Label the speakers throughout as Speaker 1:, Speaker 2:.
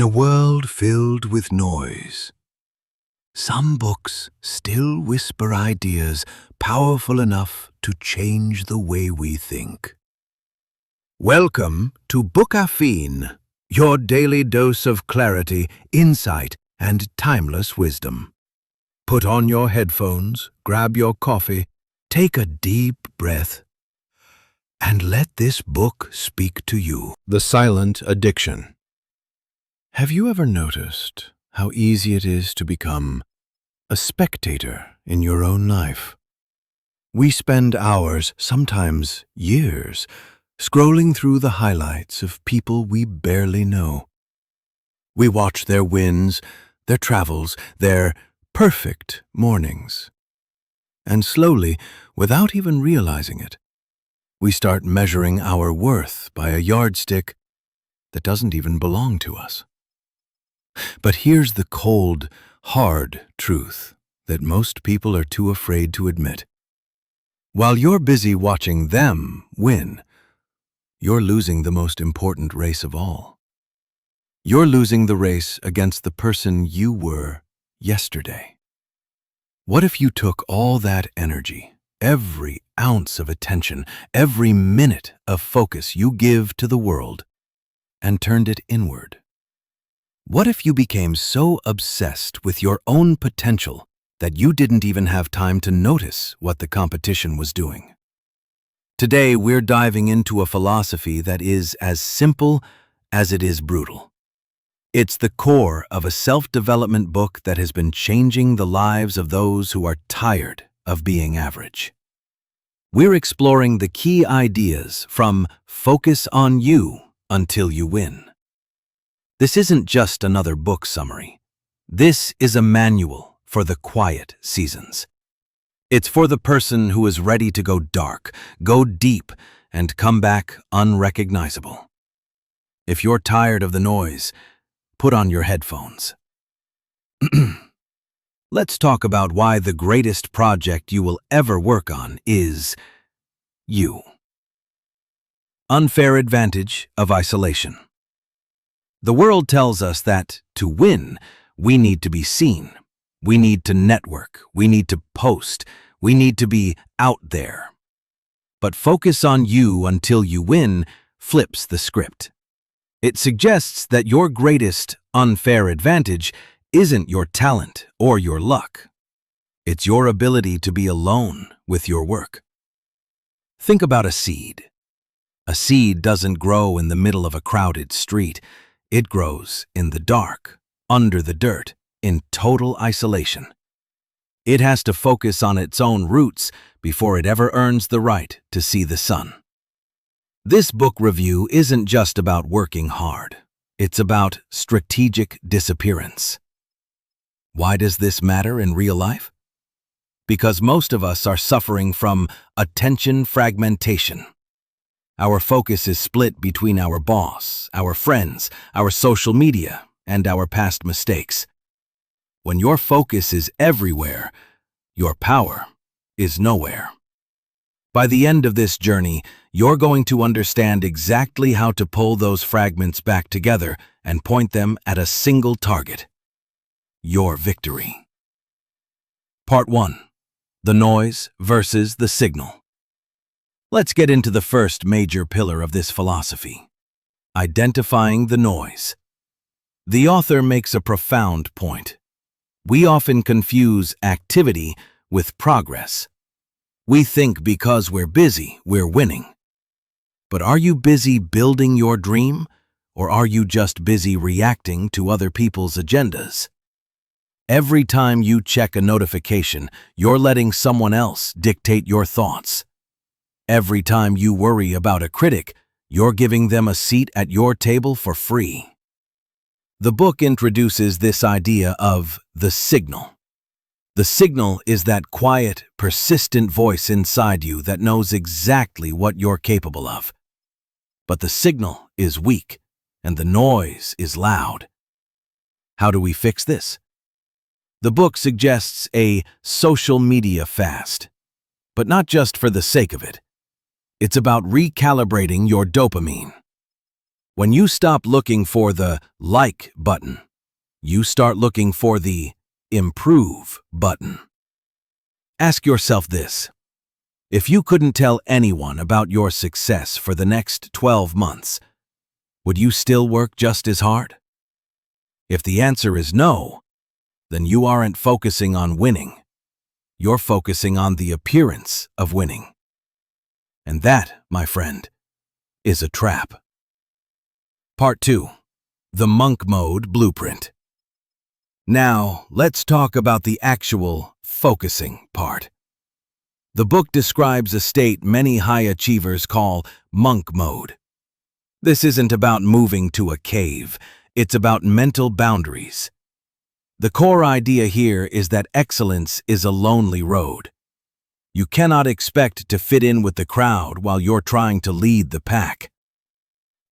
Speaker 1: a world filled with noise, some books still whisper ideas powerful enough to change the way we think. Welcome to Bookaffeine, your daily dose of clarity, insight, and timeless wisdom. Put on your headphones, grab your coffee, take a deep breath, and let this book speak to you. The Silent Addiction. Have you ever noticed how easy it is to become a spectator in your own life? We spend hours, sometimes years, scrolling through the highlights of people we barely know. We watch their wins, their travels, their perfect mornings. And slowly, without even realizing it, we start measuring our worth by a yardstick that doesn't even belong to us. But here's the cold, hard truth that most people are too afraid to admit. While you're busy watching them win, you're losing the most important race of all. You're losing the race against the person you were yesterday. What if you took all that energy, every ounce of attention, every minute of focus you give to the world, and turned it inward? What if you became so obsessed with your own potential that you didn't even have time to notice what the competition was doing? Today, we're diving into a philosophy that is as simple as it is brutal. It's the core of a self-development book that has been changing the lives of those who are tired of being average. We're exploring the key ideas from Focus on You until you win. This isn't just another book summary. This is a manual for the quiet seasons. It's for the person who is ready to go dark, go deep, and come back unrecognizable. If you're tired of the noise, put on your headphones. Let's talk about why the greatest project you will ever work on is you. Unfair advantage of isolation. The world tells us that to win, we need to be seen. We need to network. We need to post. We need to be out there. But Focus on You until you win flips the script. It suggests that your greatest unfair advantage isn't your talent or your luck. It's your ability to be alone with your work. Think about a seed. A seed doesn't grow in the middle of a crowded street. It grows in the dark, under the dirt, in total isolation. It has to focus on its own roots before it ever earns the right to see the sun. This book review isn't just about working hard. It's about strategic disappearance. Why does this matter in real life? Because most of us are suffering from attention fragmentation. Our focus is split between our boss, our friends, our social media, and our past mistakes. When your focus is everywhere, your power is nowhere. By the end of this journey, you're going to understand exactly how to pull those fragments back together and point them at a single target: your victory. Part 1. The noise versus the signal. Let's get into the first major pillar of this philosophy: identifying the noise. The author makes a profound point. We often confuse activity with progress. We think because we're busy, we're winning. But are you busy building your dream, or are you just busy reacting to other people's agendas? Every time you check a notification, you're letting someone else dictate your thoughts. Every time you worry about a critic, you're giving them a seat at your table for free. The book introduces this idea of the signal. The signal is that quiet, persistent voice inside you that knows exactly what you're capable of. But the signal is weak, and the noise is loud. How do we fix this? The book suggests a social media fast, but not just for the sake of it. It's about recalibrating your dopamine. When you stop looking for the like button, you start looking for the improve button. Ask yourself this: if you couldn't tell anyone about your success for the next 12 months, would you still work just as hard? If the answer is no, then you aren't focusing on winning. You're focusing on the appearance of winning. And that, my friend, is a trap. Part 2. The Monk Mode Blueprint. Now, let's talk about the actual focusing part. The book describes a state many high achievers call monk mode. This isn't about moving to a cave, it's about mental boundaries. The core idea here is that excellence is a lonely road. You cannot expect to fit in with the crowd while you're trying to lead the pack.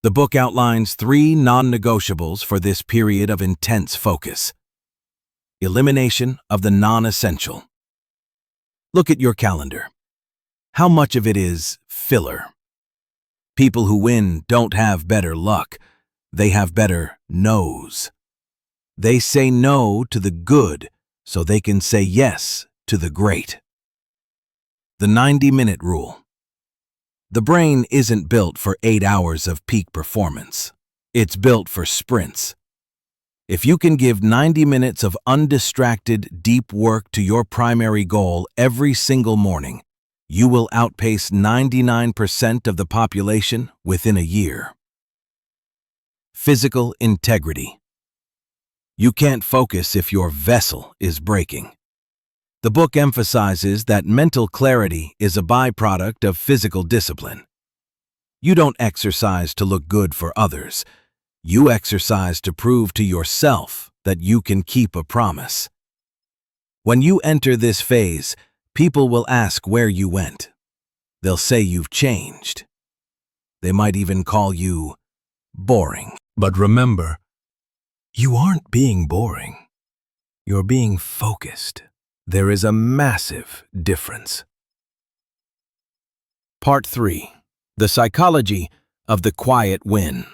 Speaker 1: The book outlines 3 non-negotiables for this period of intense focus. Elimination of the non-essential. Look at your calendar. How much of it is filler? People who win don't have better luck. They have better no's. They say no to the good so they can say yes to the great. The 90-minute rule. The brain isn't built for 8 hours of peak performance. It's built for sprints. If you can give 90 minutes of undistracted, deep work to your primary goal every single morning, you will outpace 99% of the population within a year. Physical integrity. You can't focus if your vessel is breaking. The book emphasizes that mental clarity is a byproduct of physical discipline. You don't exercise to look good for others. You exercise to prove to yourself that you can keep a promise. When you enter this phase, people will ask where you went. They'll say you've changed. They might even call you boring. But remember, you aren't being boring. You're being focused. There is a massive difference. Part 3. The Psychology of the Quiet Win.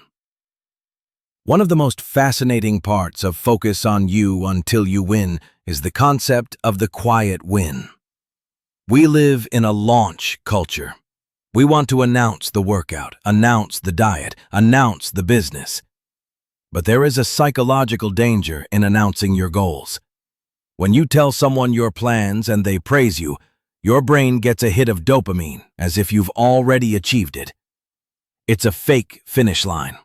Speaker 1: One of the most fascinating parts of Focus on You Until You Win is the concept of the quiet win. We live in a launch culture. We want to announce the workout, announce the diet, announce the business. But there is a psychological danger in announcing your goals. When you tell someone your plans and they praise you, your brain gets a hit of dopamine as if you've already achieved it. It's a fake finish line.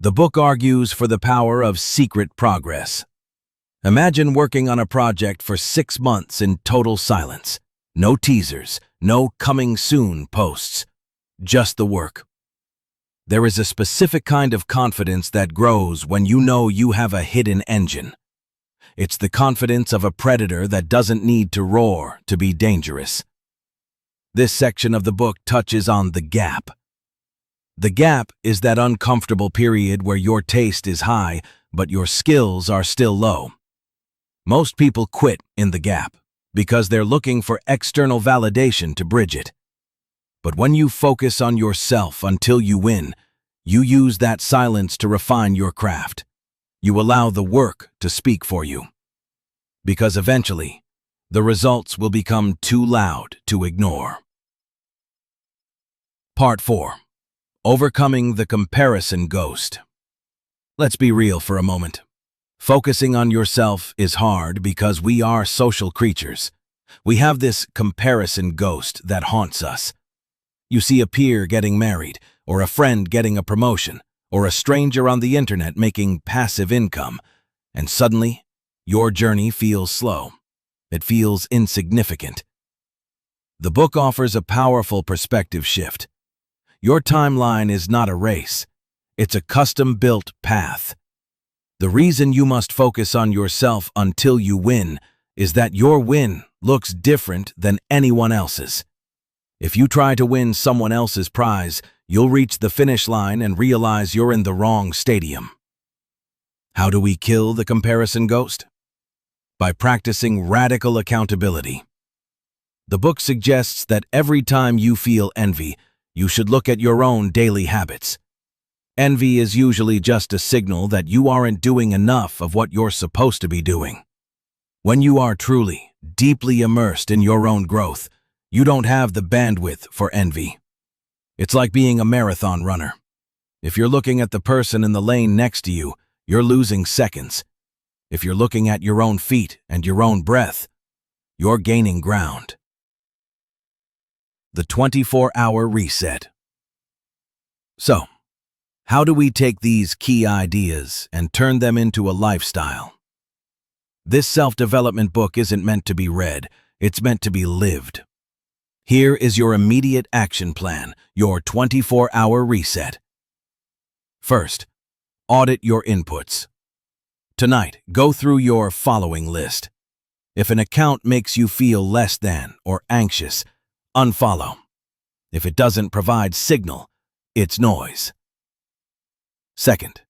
Speaker 1: The book argues for the power of secret progress. Imagine working on a project for 6 months in total silence. No teasers, no coming soon posts, just the work. There is a specific kind of confidence that grows when you know you have a hidden engine. It's the confidence of a predator that doesn't need to roar to be dangerous. This section of the book touches on the gap. The gap is that uncomfortable period where your taste is high, but your skills are still low. Most people quit in the gap because they're looking for external validation to bridge it. But when you focus on yourself until you win, you use that silence to refine your craft. You allow the work to speak for you. Because eventually, the results will become too loud to ignore. Part 4. Overcoming the comparison ghost. Let's be real for a moment. Focusing on yourself is hard because we are social creatures. We have this comparison ghost that haunts us. You see a peer getting married, or a friend getting a promotion, or a stranger on the internet making passive income, and suddenly, your journey feels slow. It feels insignificant. The book offers a powerful perspective shift. Your timeline is not a race. It's a custom-built path. The reason you must focus on yourself until you win is that your win looks different than anyone else's. If you try to win someone else's prize, you'll reach the finish line and realize you're in the wrong stadium. How do we kill the comparison ghost? By practicing radical accountability. The book suggests that every time you feel envy, you should look at your own daily habits. Envy is usually just a signal that you aren't doing enough of what you're supposed to be doing. When you are truly, deeply immersed in your own growth, you don't have the bandwidth for envy. It's like being a marathon runner. If you're looking at the person in the lane next to you, you're losing seconds. If you're looking at your own feet and your own breath, you're gaining ground. The 24-hour reset. So, how do we take these key ideas and turn them into a lifestyle? This self-development book isn't meant to be read, it's meant to be lived. Here is your immediate action plan, your 24-hour reset. First, audit your inputs. Tonight, go through your following list. If an account makes you feel less than or anxious, unfollow. If it doesn't provide signal, it's noise. Second,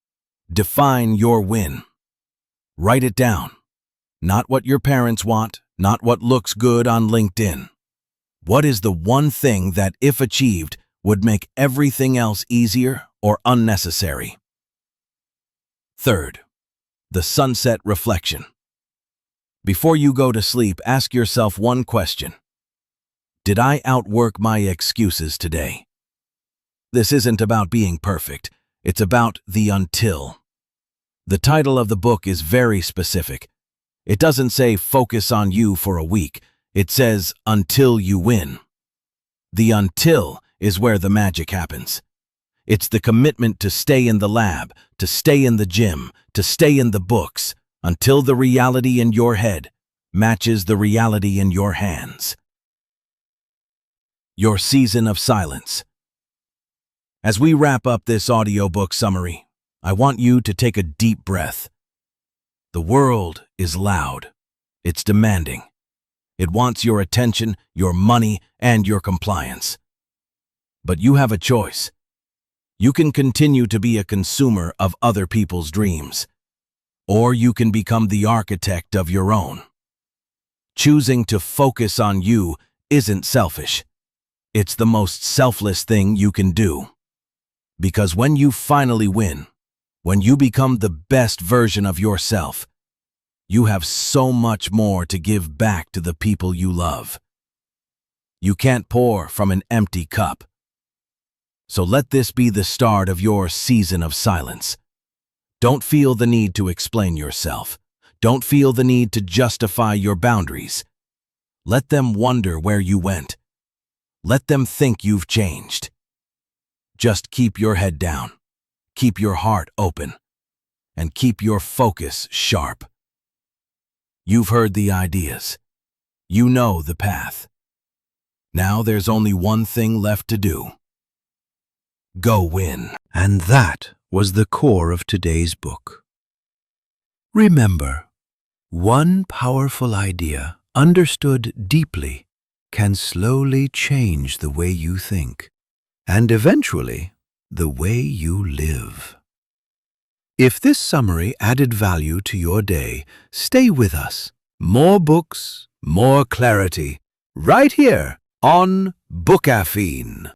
Speaker 1: define your win. Write it down. Not what your parents want, not what looks good on LinkedIn. What is the one thing that, if achieved, would make everything else easier or unnecessary? Third, the sunset reflection. Before you go to sleep, ask yourself one question. Did I outwork my excuses today? This isn't about being perfect. It's about the until. The title of the book is very specific. It doesn't say focus on you for a week. It says until you win. The until is where the magic happens. It's the commitment to stay in the lab, to stay in the gym, to stay in the books, until the reality in your head matches the reality in your hands. Your season of silence. As we wrap up this audiobook summary, I want you to take a deep breath. The world is loud. It's demanding. It wants your attention, your money, and your compliance. But you have a choice. You can continue to be a consumer of other people's dreams, or you can become the architect of your own. Choosing to focus on you isn't selfish. It's the most selfless thing you can do. Because when you finally win, when you become the best version of yourself, you have so much more to give back to the people you love. You can't pour from an empty cup. So let this be the start of your season of silence. Don't feel the need to explain yourself. Don't feel the need to justify your boundaries. Let them wonder where you went. Let them think you've changed. Just keep your head down, keep your heart open, and keep your focus sharp. You've heard the ideas. You know the path. Now there's only one thing left to do. Go win.
Speaker 2: And that was the core of today's book. Remember, one powerful idea, understood deeply, can slowly change the way you think, and eventually, the way you live. If this summary added value to your day, stay with us. More books, more clarity, right here on Bookaffeine.